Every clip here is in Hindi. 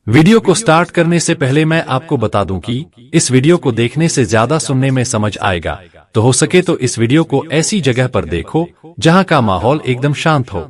वीडियो को स्टार्ट करने से पहले मैं आपको बता दूं कि इस वीडियो को देखने से ज्यादा सुनने में समझ आएगा, तो हो सके तो इस वीडियो को ऐसी जगह पर देखो जहां का माहौल एकदम शांत हो।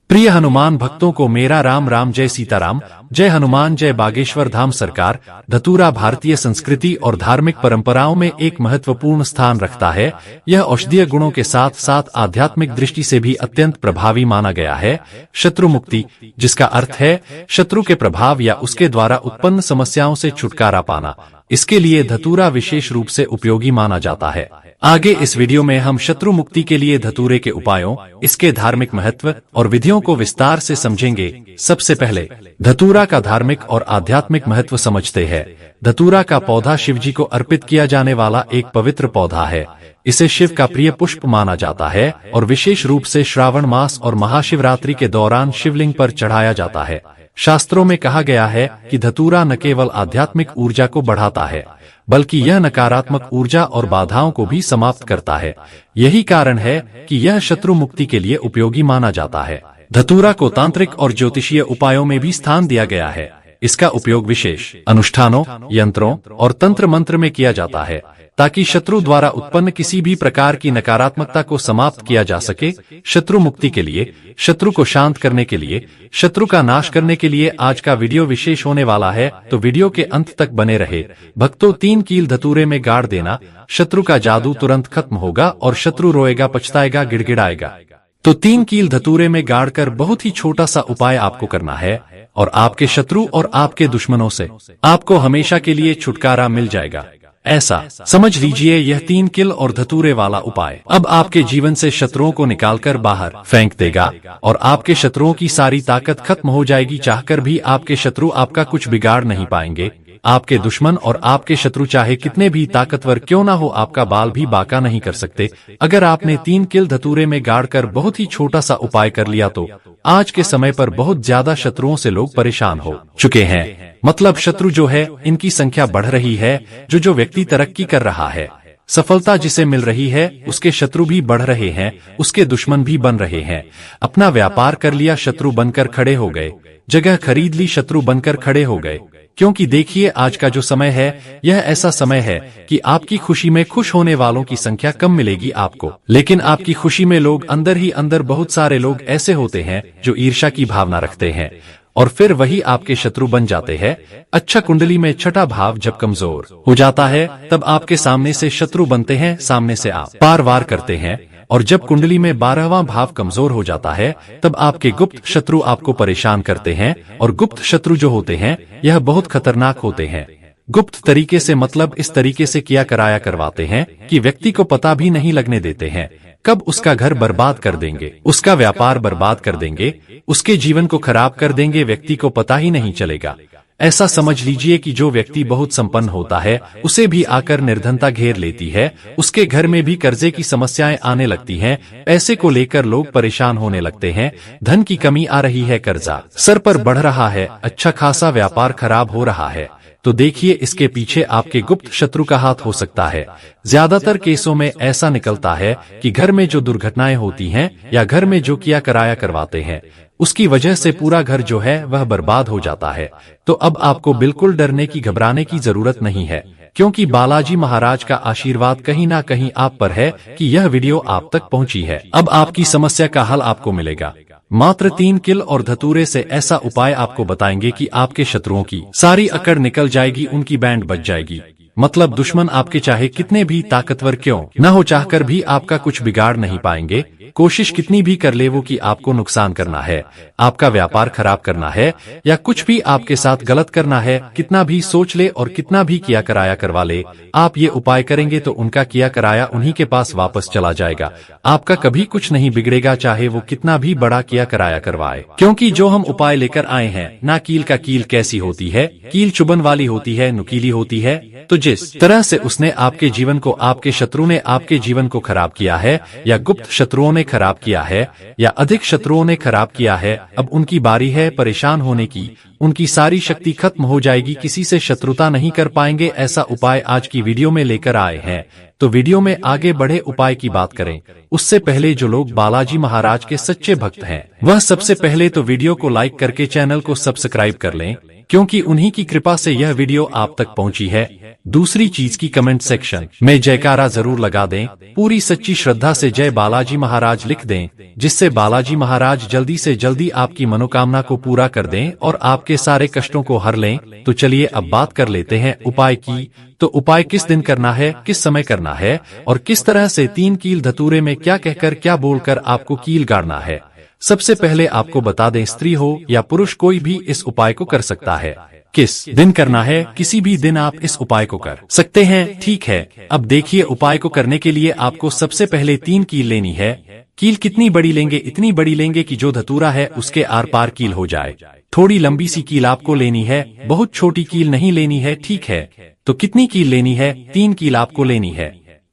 प्रिय हनुमान भक्तों को मेरा राम राम, जय सीताराम, जय हनुमान, जय बागेश्वर धाम सरकार। धतूरा भारतीय संस्कृति और धार्मिक परंपराओं में एक महत्वपूर्ण स्थान रखता है। यह औषधीय गुणों के साथ साथ आध्यात्मिक दृष्टि से भी अत्यंत प्रभावी माना गया है। शत्रु मुक्ति, जिसका अर्थ है शत्रु के प्रभाव या उसके द्वारा उत्पन्न समस्याओं से छुटकारा पाना, इसके लिए धतूरा विशेष रूप से उपयोगी माना जाता है। आगे इस वीडियो में हम शत्रु मुक्ति के लिए धतूरे के उपायों, इसके धार्मिक महत्व और विधियों को विस्तार से समझेंगे। सबसे पहले धतूरा का धार्मिक और आध्यात्मिक महत्व समझते हैं। धतूरा का पौधा शिवजी को अर्पित किया जाने वाला एक पवित्र पौधा है। इसे शिव का प्रिय पुष्प माना जाता है और विशेष रूप से श्रावण मास और महाशिवरात्रि के दौरान शिवलिंग पर चढ़ाया जाता है। शास्त्रों में कहा गया है कि धतूरा न केवल आध्यात्मिक ऊर्जा को बढ़ाता है, बल्कि यह नकारात्मक ऊर्जा और बाधाओं को भी समाप्त करता है। यही कारण है कि यह शत्रु मुक्ति के लिए उपयोगी माना जाता है। धतूरा को तांत्रिक और ज्योतिषीय उपायों में भी स्थान दिया गया है। इसका उपयोग विशेष अनुष्ठानों, यंत्रों और तंत्र मंत्र में किया जाता है, ताकि शत्रु द्वारा उत्पन्न किसी भी प्रकार की नकारात्मकता को समाप्त किया जा सके। शत्रु मुक्ति के लिए, शत्रु को शांत करने के लिए, शत्रु का नाश करने के लिए आज का वीडियो विशेष होने वाला है, तो वीडियो के अंत तक बने रहे। भक्तों, 3 कील धतूरे में गाड़ देना, शत्रु का जादू तुरंत खत्म होगा और शत्रु रोएगा, पछताएगा, गिड़गिड़ाएगा। तो 3 कील धतूरे में गाड़कर बहुत ही छोटा सा उपाय आपको करना है और आपके शत्रु और आपके दुश्मनों से आपको हमेशा के लिए छुटकारा मिल जाएगा। ऐसा समझ लीजिए यह 3 किल और धतूरे वाला उपाय अब आपके जीवन से शत्रुओं को निकालकर बाहर फेंक देगा और आपके शत्रुओं की सारी ताकत खत्म हो जाएगी। चाहकर भी आपके शत्रु आपका कुछ बिगाड़ नहीं पाएंगे। आपके दुश्मन और आपके शत्रु चाहे कितने भी ताकतवर क्यों ना हो, आपका बाल भी बाका नहीं कर सकते। अगर आपने 3 किल धतूरे में गाड़कर बहुत ही छोटा सा उपाय कर लिया, तो आज के समय पर बहुत ज्यादा शत्रुओं से लोग परेशान हो चुके हैं। मतलब शत्रु जो है, इनकी संख्या बढ़ रही है। जो व्यक्ति तरक्की कर रहा है, सफलता जिसे मिल रही है, उसके शत्रु भी बढ़ रहे हैं, उसके दुश्मन भी बन रहे हैं। अपना व्यापार कर लिया, शत्रु बनकर खड़े हो गए। जगह खरीद ली, शत्रु बनकर खड़े हो गए। क्योंकि देखिए, आज का जो समय है, यह ऐसा समय है कि आपकी खुशी में खुश होने वालों की संख्या कम मिलेगी आपको, लेकिन आपकी खुशी में लोग अंदर ही अंदर बहुत सारे लोग ऐसे होते हैं जो ईर्ष्या की भावना रखते हैं और फिर वही आपके शत्रु बन जाते हैं। अच्छा, कुंडली में छठा भाव जब कमजोर हो जाता है, तब आपके सामने से शत्रु बनते हैं, सामने से आप पार वार करते हैं। और जब कुंडली में 12वां भाव कमजोर हो जाता है, तब आपके गुप्त शत्रु आपको परेशान करते हैं। और गुप्त शत्रु जो होते हैं, यह बहुत खतरनाक होते हैं। गुप्त तरीके से मतलब इस तरीके से किया कराया करवाते हैं कि व्यक्ति को पता भी नहीं लगने देते हैं। कब उसका घर बर्बाद कर देंगे, उसका व्यापार बर्बाद कर देंगे, उसके जीवन को खराब कर देंगे, व्यक्ति को पता ही नहीं चलेगा। ऐसा समझ लीजिए कि जो व्यक्ति बहुत संपन्न होता है, उसे भी आकर निर्धनता घेर लेती है। उसके घर में भी कर्जे की समस्याएं आने लगती हैं। पैसे को लेकर लोग परेशान होने लगते हैं। धन की कमी आ रही है, कर्जा सर पर बढ़ रहा है, अच्छा खासा व्यापार खराब हो रहा है। तो देखिए, इसके पीछे आपके गुप्त शत्रु का हाथ हो सकता है। ज्यादातर केसों में ऐसा निकलता है कि घर में जो दुर्घटनाएं होती हैं या घर में जो किया कराया करवाते हैं, उसकी वजह से पूरा घर जो है वह बर्बाद हो जाता है। तो अब आपको बिल्कुल डरने की, घबराने की जरूरत नहीं है, क्योंकि बालाजी महाराज का आशीर्वाद कहीं ना कहीं आप पर है कि यह वीडियो आप तक पहुंची है। अब आपकी समस्या का हल आपको मिलेगा। मात्र 3 किल और धतूरे से ऐसा उपाय आपको बताएंगे कि आपके शत्रुओं की सारी अकड़ निकल जाएगी, उनकी बैंड बज जाएगी। मतलब दुश्मन आपके चाहे कितने भी ताकतवर क्यों न हो, चाहकर भी आपका कुछ बिगाड़ नहीं पाएंगे। कोशिश कितनी भी कर ले वो कि आपको नुकसान करना है, आपका व्यापार खराब करना है या कुछ भी आपके साथ गलत करना है, कितना भी सोच ले और कितना भी किया कराया करवा ले, आप ये उपाय करेंगे तो उनका किया कराया उन्हीं के पास वापस चला जाएगा। आपका कभी कुछ नहीं बिगड़ेगा, चाहे वो कितना भी बड़ा किया कराया करवाए। क्योंकि जो हम उपाय लेकर आए हैं, ना कील का कील कैसी होती है, कील चुभन वाली होती है, नुकीली होती है। तो जिस तरह से उसने आपके जीवन को, आपके शत्रु ने आपके जीवन को खराब किया है, या गुप्त शत्रुओं ने खराब किया है, या अधिक शत्रुओं ने खराब किया है, अब उनकी बारी है परेशान होने की। उनकी सारी शक्ति खत्म हो जाएगी, किसी से शत्रुता नहीं कर पाएंगे। ऐसा उपाय आज की वीडियो में लेकर आए हैं। तो वीडियो में आगे बढ़े उपाय की बात करें उससे पहले जो लोग बालाजी महाराज के सच्चे भक्त हैं वह सबसे पहले तो वीडियो को लाइक करके चैनल को सब्सक्राइब कर लें, क्योंकि उन्हीं की कृपा से यह वीडियो आप तक पहुंची है। दूसरी चीज की कमेंट सेक्शन में जयकारा जरूर लगा दें, पूरी सच्ची श्रद्धा से जय बालाजी महाराज लिख दें, जिससे बालाजी महाराज जल्दी से जल्दी आपकी मनोकामना को पूरा कर दें और आपके सारे कष्टों को हर लें। तो चलिए अब बात कर लेते हैं उपाय की। तो उपाय किस दिन करना है, किस समय करना है और किस तरह से 3 कील धतूरे में क्या कहकर क्या बोलकर आपको कील गाड़ना है। सबसे पहले आपको बता दें, स्त्री हो या पुरुष कोई भी इस उपाय को कर सकता है। किस दिन करना है, किसी भी दिन आप इस उपाय को कर सकते हैं, ठीक है। अब देखिए, उपाय को करने के लिए आपको सबसे पहले 3 कील लेनी है। कील कितनी बड़ी लेंगे, इतनी बड़ी लेंगे कि जो धतूरा है उसके आर पार कील हो जाए। थोड़ी लंबी सी कील आपको लेनी है, बहुत छोटी कील नहीं लेनी है, ठीक है। तो कितनी कील लेनी है, 3 कील आपको लेनी है।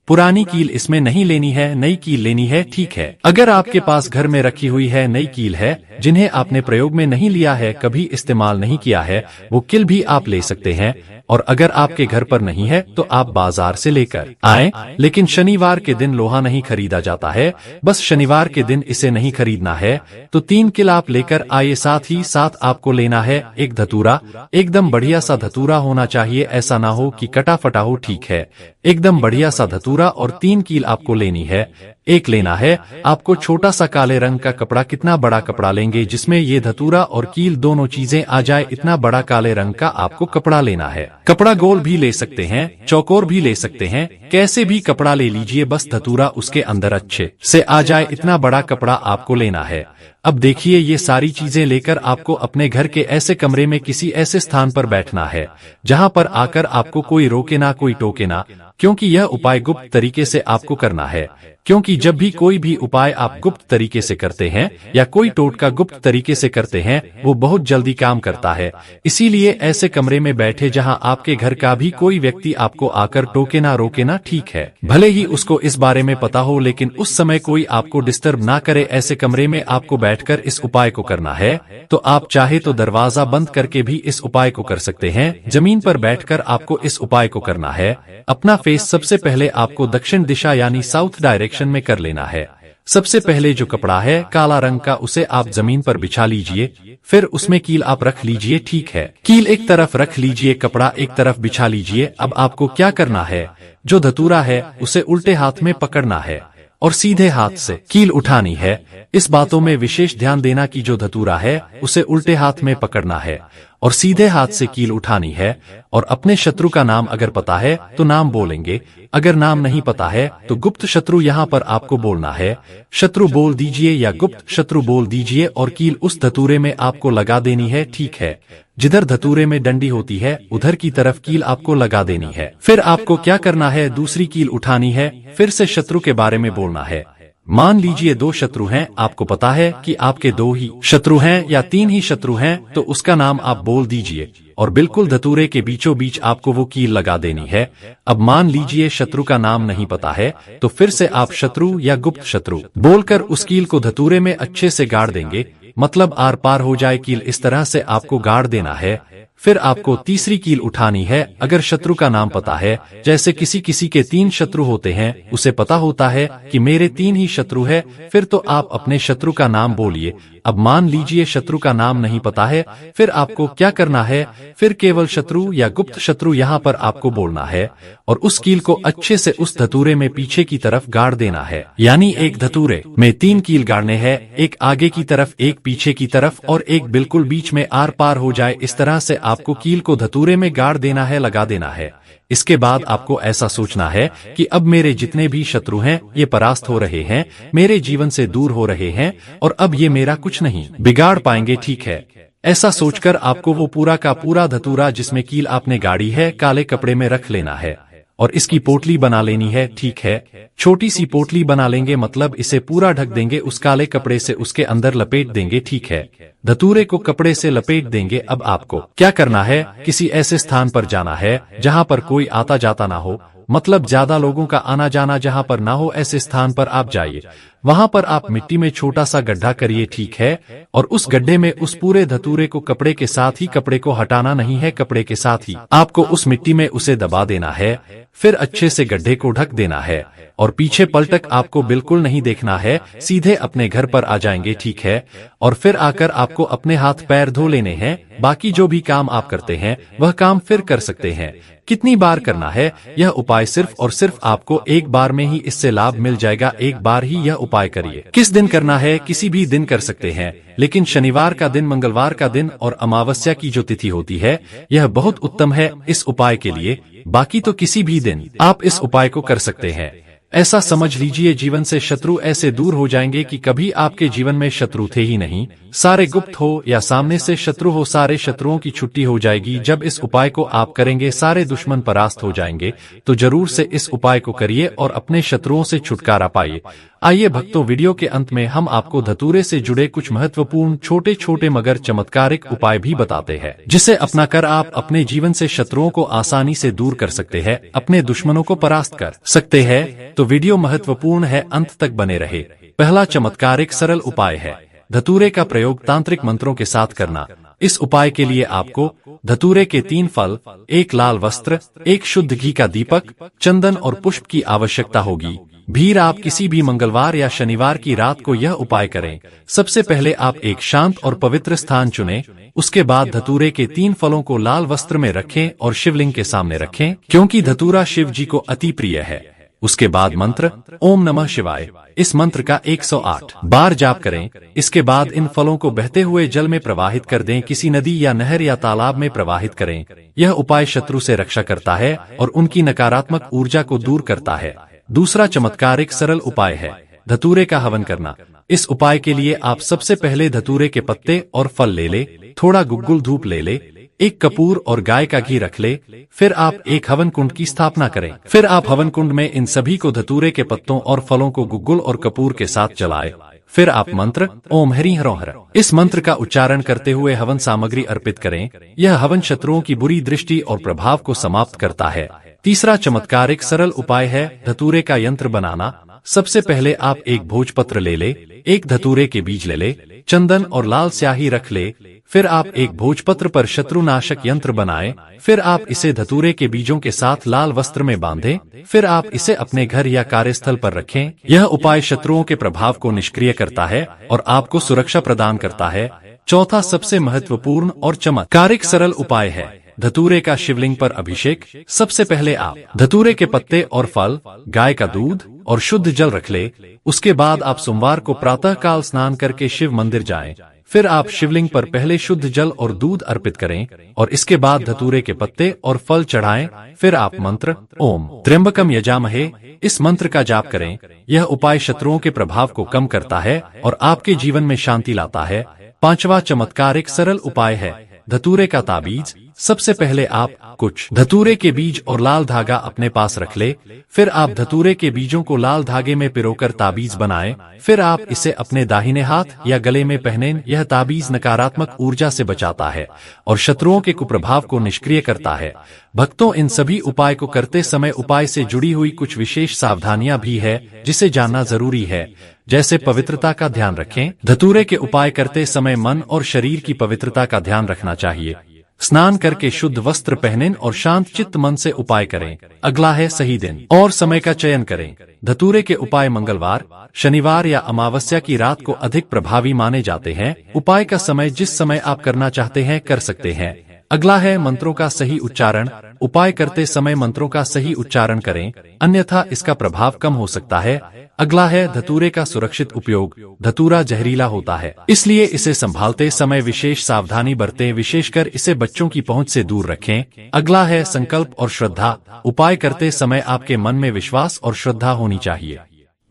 पुरानी कील इसमें नहीं लेनी है, नई कील लेनी है, ठीक है। अगर आपके पास घर में रखी हुई है नई कील है, जिन्हें आपने प्रयोग में नहीं लिया है, कभी इस्तेमाल नहीं किया है, वो कील भी आप ले सकते हैं। और अगर आपके घर पर नहीं है तो आप बाजार से लेकर आए, लेकिन शनिवार के दिन लोहा नहीं खरीदा जाता है, बस शनिवार के दिन इसे नहीं खरीदना है। तो 3 कील आप लेकर आइए। साथ ही साथ आपको लेना है एक धतूरा, एकदम बढ़िया सा धतूरा होना चाहिए, ऐसा ना हो कि कटा फटा हो, ठीक है। एकदम बढ़िया सा धतूरा और 3 कील आपको लेनी है। एक लेना है आपको छोटा सा काले रंग का कपड़ा, कितना बड़ा कपड़ा लेंगे जिसमें ये धतूरा और कील दोनों चीजें आ जाए, इतना बड़ा काले रंग का आपको कपड़ा लेना है। कपड़ा गोल भी ले सकते हैं, चौकोर भी ले सकते हैं, कैसे भी कपड़ा ले लीजिए, बस धतूरा उसके अंदर अच्छे से आ जाए, इतना बड़ा कपड़ा आपको लेना है। अब देखिए, ये सारी चीजें लेकर आपको अपने घर के ऐसे कमरे में किसी ऐसे स्थान पर बैठना है जहां पर आकर आपको कोई रोके ना, कोई टोके ना, क्योंकि यह उपाय गुप्त तरीके से आपको करना है। क्योंकि जब भी कोई भी उपाय आप गुप्त तरीके से करते हैं या कोई टोटका गुप्त तरीके से करते हैं, वो बहुत जल्दी काम करता है। इसीलिए ऐसे कमरे में बैठे जहां आपके घर का भी कोई व्यक्ति आपको आकर टोके ना, रोके ना, ठीक है। भले ही उसको इस बारे में पता हो, लेकिन उस समय कोई आपको डिस्टर्ब ना करे। ऐसे कमरे में आपको बैठकर इस उपाय को करना है। तो आप चाहे तो दरवाजा बंद करके भी इस उपाय को कर सकते हैं। जमीन पर बैठकर आपको इस उपाय को करना है। अपना फेस सबसे पहले आपको दक्षिण दिशा यानी साउथ डायरेक्शन में कर लेना है। सबसे पहले जो कपड़ा है काला रंग का, उसे आप जमीन पर बिछा लीजिए, फिर उसमें कील आप रख लीजिए, ठीक है। कील एक तरफ रख लीजिए, कपड़ा एक तरफ बिछा लीजिए। अब आपको क्या करना है, जो धतूरा है उसे उल्टे हाथ में पकड़ना है और सीधे हाथ से कील उठानी है। इस बातों में विशेष ध्यान देना कि जो धतूरा है उसे उल्टे हाथ में पकड़ना है और सीधे हाथ से कील उठानी है। और अपने शत्रु का नाम अगर पता है तो नाम बोलेंगे, अगर नाम नहीं पता है तो गुप्त शत्रु यहाँ पर आपको बोलना है। शत्रु बोल दीजिए या गुप्त शत्रु बोल दीजिए और कील उस धतूरे में आपको लगा देनी है, ठीक है। जिधर धतूरे में डंडी होती है उधर की तरफ कील आपको लगा देनी है। फिर आपको क्या करना है, दूसरी कील उठानी है, फिर से शत्रु के बारे में बोलना है। मान लीजिए 2 शत्रु हैं, आपको पता है कि आपके 2 ही शत्रु हैं या 3 ही शत्रु हैं, तो उसका नाम आप बोल दीजिए और बिल्कुल धतूरे के बीचों बीच आपको वो कील लगा देनी है। अब मान लीजिए शत्रु का नाम नहीं पता है, तो फिर से आप शत्रु या गुप्त शत्रु बोलकर उस कील को धतूरे में अच्छे से गाड़ देंगे, मतलब आर पार हो जाए कील, इस तरह से आपको गाड़ देना है। फिर आपको तीसरी कील उठानी है। अगर शत्रु का नाम पता है, जैसे किसी किसी के 3 शत्रु होते हैं, उसे पता होता है कि मेरे 3 ही शत्रु है, फिर तो आप अपने शत्रु का नाम बोलिए। अब मान लीजिए शत्रु का नाम नहीं पता है, फिर आपको क्या करना है, फिर केवल शत्रु या गुप्त शत्रु यहाँ पर आपको बोलना है और उस कील को अच्छे से उस धतूरे में पीछे की तरफ गाड़ देना है। यानी एक धतूरे में 3 कील गाड़ने हैं, एक आगे की तरफ, एक पीछे की तरफ और एक बिल्कुल बीच में आर पार हो जाए। इस तरह से आपको कील को धतूरे में गाड़ देना है, लगा देना है। इसके बाद आपको ऐसा सोचना है कि अब मेरे जितने भी शत्रु हैं ये परास्त हो रहे हैं, मेरे जीवन से दूर हो रहे हैं और अब ये मेरा कुछ नहीं बिगाड़ पाएंगे, ठीक है। ऐसा सोचकर आपको वो पूरा का पूरा धतूरा जिसमें कील आपने गाड़ी है काले कपड़े में रख लेना है और इसकी पोटली बना लेनी है, ठीक है। छोटी सी पोटली बना लेंगे, मतलब इसे पूरा ढक देंगे, उस काले कपड़े से उसके अंदर लपेट देंगे, ठीक है। धतूरे को कपड़े से लपेट देंगे। अब आपको क्या करना है, किसी ऐसे स्थान पर जाना है जहां पर कोई आता जाता ना हो, मतलब ज्यादा लोगों का आना जाना जहां पर ना हो, ऐसे स्थान पर आप जाइए। वहां पर आप मिट्टी में छोटा सा गड्ढा करिए, ठीक है, और उस गड्ढे में उस पूरे धतूरे को कपड़े के साथ ही, कपड़े को हटाना नहीं है, कपड़े के साथ ही आपको उस मिट्टी में उसे दबा देना है। फिर अच्छे से गड्ढे को ढक देना है और पीछे पलटक आपको बिल्कुल नहीं देखना है, सीधे अपने घर पर आ जाएंगे, ठीक है। और फिर आकर आपको अपने हाथ पैर धो लेने हैं। बाकी जो भी काम आप करते हैं वह काम फिर कर सकते हैं। कितनी बार करना है यह उपाय? सिर्फ और सिर्फ आपको एक बार में ही इससे लाभ मिल जाएगा। एक बार ही यह उपाय करिए। किस दिन करना है? किसी भी दिन कर सकते हैं, लेकिन शनिवार का दिन, मंगलवार का दिन और अमावस्या की जो तिथि होती है यह बहुत उत्तम है इस उपाय के लिए। बाकी तो किसी भी दिन आप इस उपाय को कर सकते हैं। ऐसा समझ लीजिए जीवन से शत्रु ऐसे दूर हो जाएंगे कि कभी आपके जीवन में शत्रु थे ही नहीं। सारे गुप्त हो या सामने से शत्रु हो, सारे शत्रुओं की छुट्टी हो जाएगी। जब इस उपाय को आप करेंगे सारे दुश्मन परास्त हो जाएंगे। तो जरूर से इस उपाय को करिए और अपने शत्रुओं से छुटकारा पाइए। आइए भक्तों, वीडियो के अंत में हम आपको धतूरे से जुड़े कुछ महत्वपूर्ण छोटे छोटे मगर चमत्कारिक उपाय भी बताते हैं, जिसे अपनाकर आप अपने जीवन से शत्रुओं को आसानी से दूर कर सकते हैं, अपने दुश्मनों को परास्त कर सकते हैं। तो वीडियो महत्वपूर्ण है, अंत तक बने रहे। पहला चमत्कारिक सरल उपाय है धतूरे का प्रयोग तांत्रिक मंत्रों के साथ करना। इस उपाय के लिए आपको धतूरे के 3 फल, 1 लाल वस्त्र, 1 शुद्ध घी का दीपक, चंदन और पुष्प की आवश्यकता होगी। भीड़ आप किसी भी मंगलवार या शनिवार की रात को यह उपाय करें। सबसे पहले आप एक शांत और पवित्र स्थान चुनें। उसके बाद धतूरे के 3 फलों को लाल वस्त्र में रखें और शिवलिंग के सामने रखें, क्योंकि धतूरा शिव जी को अति प्रिय है। उसके बाद मंत्र ओम नमः शिवाय, इस मंत्र का 108 बार जाप करें। इसके बाद इन फलों को बहते हुए जल में प्रवाहित कर दें, किसी नदी या नहर या तालाब में प्रवाहित करें। यह उपाय शत्रु से रक्षा करता है और उनकी नकारात्मक ऊर्जा को दूर करता है। दूसरा चमत्कारिक सरल उपाय है धतूरे का हवन करना। इस उपाय के लिए आप सबसे पहले धतूरे के पत्ते और फल ले ले, थोड़ा गुग्गुल धूप ले ले, 1 कपूर और गाय का घी रख ले। फिर आप एक हवन कुंड की स्थापना करें। फिर आप हवन कुंड में इन सभी को धतूरे के पत्तों और फलों को गुग्गुल और कपूर के साथ जलाएं। फिर आप मंत्र ओम हरि हरो हर, इस मंत्र का उच्चारण करते हुए हवन सामग्री अर्पित करें। यह हवन शत्रुओं की बुरी दृष्टि और प्रभाव को समाप्त करता है। तीसरा चमत्कारिक सरल उपाय है धतूरे का यंत्र बनाना। सबसे पहले आप एक भोजपत्र ले ले, 1 धतूरे के बीज ले ले, चंदन और लाल स्याही रख ले। फिर आप एक भोजपत्र पर शत्रुनाशक यंत्र बनाएं। फिर आप इसे धतूरे के बीजों के साथ लाल वस्त्र में बांधें। फिर आप इसे अपने घर या कार्यस्थल पर रखें। यह उपाय शत्रुओं के प्रभाव को निष्क्रिय करता है और आपको सुरक्षा प्रदान करता है। चौथा सबसे महत्वपूर्ण और चमत्कारिक सरल उपाय है धतूरे का शिवलिंग पर अभिषेक। सबसे पहले आप धतूरे के पत्ते और फल, गाय का दूध और शुद्ध जल रख ले। उसके बाद आप सोमवार को प्रातः काल स्नान करके शिव मंदिर जाएं। फिर आप शिवलिंग पर पहले शुद्ध जल और दूध अर्पित करें और इसके बाद धतूरे के पत्ते और फल चढ़ाएं। फिर आप मंत्र ओम त्र्यंबकम यजामहे, इस मंत्र का जाप करें। यह उपाय शत्रुओं के प्रभाव को कम करता है और आपके जीवन में शांति लाता है। पांचवा चमत्कारिक सरल उपाय है धतूरे का ताबीज। सबसे पहले आप कुछ धतूरे के बीज और लाल धागा अपने पास रख ले। फिर आप धतूरे के बीजों को लाल धागे में पिरोकर ताबीज बनाएं। फिर आप इसे अपने दाहिने हाथ या गले में पहनें। यह ताबीज नकारात्मक ऊर्जा से बचाता है और शत्रुओं के कुप्रभाव को निष्क्रिय करता है। भक्तों, इन सभी उपाय को करते समय उपाय से जुड़ी हुई कुछ विशेष सावधानियां भी है जिसे जानना जरूरी है। जैसे पवित्रता का ध्यान रखें। धतूरे के उपाय करते समय मन और शरीर की पवित्रता का ध्यान रखना चाहिए। स्नान करके शुद्ध वस्त्र पहनें और शांत चित्त मन से उपाय करें। अगला है सही दिन और समय का चयन करें। धतूरे के उपाय मंगलवार, शनिवार या अमावस्या की रात को अधिक प्रभावी माने जाते हैं। उपाय का समय जिस समय आप करना चाहते हैं कर सकते हैं। अगला है मंत्रों का सही उच्चारण। उपाय करते समय मंत्रों का सही उच्चारण करें, अन्यथा इसका प्रभाव कम हो सकता है। अगला है धतूरे का सुरक्षित उपयोग। धतूरा जहरीला होता है, इसलिए इसे संभालते समय विशेष सावधानी बरतें, विशेषकर इसे बच्चों की पहुंच से दूर रखें। अगला है संकल्प और श्रद्धा। उपाय करते समय आपके मन में विश्वास और श्रद्धा होनी चाहिए।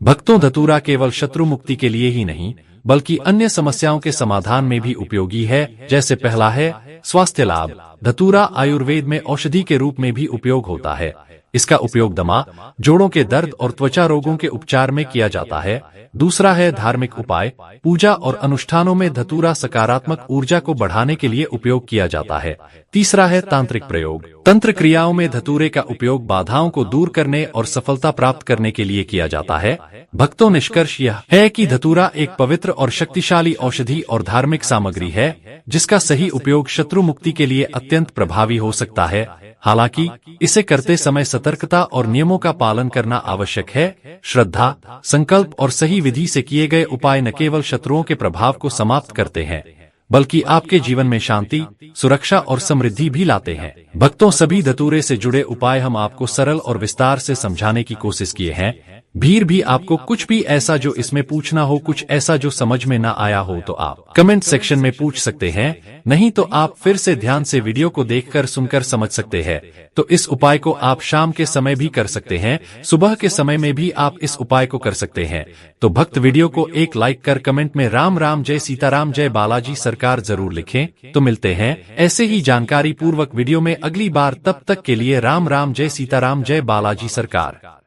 भक्तों, धतूरा केवल शत्रु मुक्ति के लिए ही नहीं बल्कि अन्य समस्याओं के समाधान में भी उपयोगी है। जैसे पहला है स्वास्थ्य लाभ। धतूरा आयुर्वेद में औषधि के रूप में भी उपयोग होता है। इसका उपयोग दमा, जोड़ों के दर्द और त्वचा रोगों के उपचार में किया जाता है। दूसरा है धार्मिक उपाय, पूजा और अनुष्ठानों में धतूरा सकारात्मक ऊर्जा को बढ़ाने के लिए उपयोग किया जाता है। तीसरा है तांत्रिक प्रयोग, तंत्र क्रियाओं में धतूरे का उपयोग बाधाओं को दूर करने और सफलता प्राप्त करने के लिए किया जाता है। भक्तों, निष्कर्ष यह है कि धतूरा एक पवित्र और शक्तिशाली औषधि और धार्मिक सामग्री है, जिसका सही उपयोग शत्रु मुक्ति के लिए अत्यंत प्रभावी हो सकता है। हालांकि इसे करते समय सतर्कता और नियमों का पालन करना आवश्यक है। श्रद्धा, संकल्प और सही विधि से किए गए उपाय न केवल शत्रुओं के प्रभाव को समाप्त करते हैं, बल्कि आपके जीवन में शांति, सुरक्षा और समृद्धि भी लाते हैं। भक्तों, सभी धतूरे से जुड़े उपाय हम आपको सरल और विस्तार से समझाने की कोशिश किए हैं। भी आपको कुछ भी ऐसा जो इसमें पूछना हो, कुछ ऐसा जो समझ में ना आया हो, तो आप कमेंट सेक्शन में पूछ सकते हैं। नहीं तो आप फिर से ध्यान से वीडियो को देखकर सुनकर समझ सकते हैं। तो इस उपाय को आप शाम के समय भी कर सकते हैं, सुबह के समय में भी आप इस उपाय को कर सकते हैं। तो भक्त, वीडियो को एक लाइक कर कमेंट में राम राम, जय सीताराम, जय बालाजी सरकार जरूर लिखें। तो मिलते हैं ऐसे ही जानकारी पूर्वक वीडियो में अगली बार। तब तक के लिए राम राम, जय सीताराम, जय बालाजी सरकार।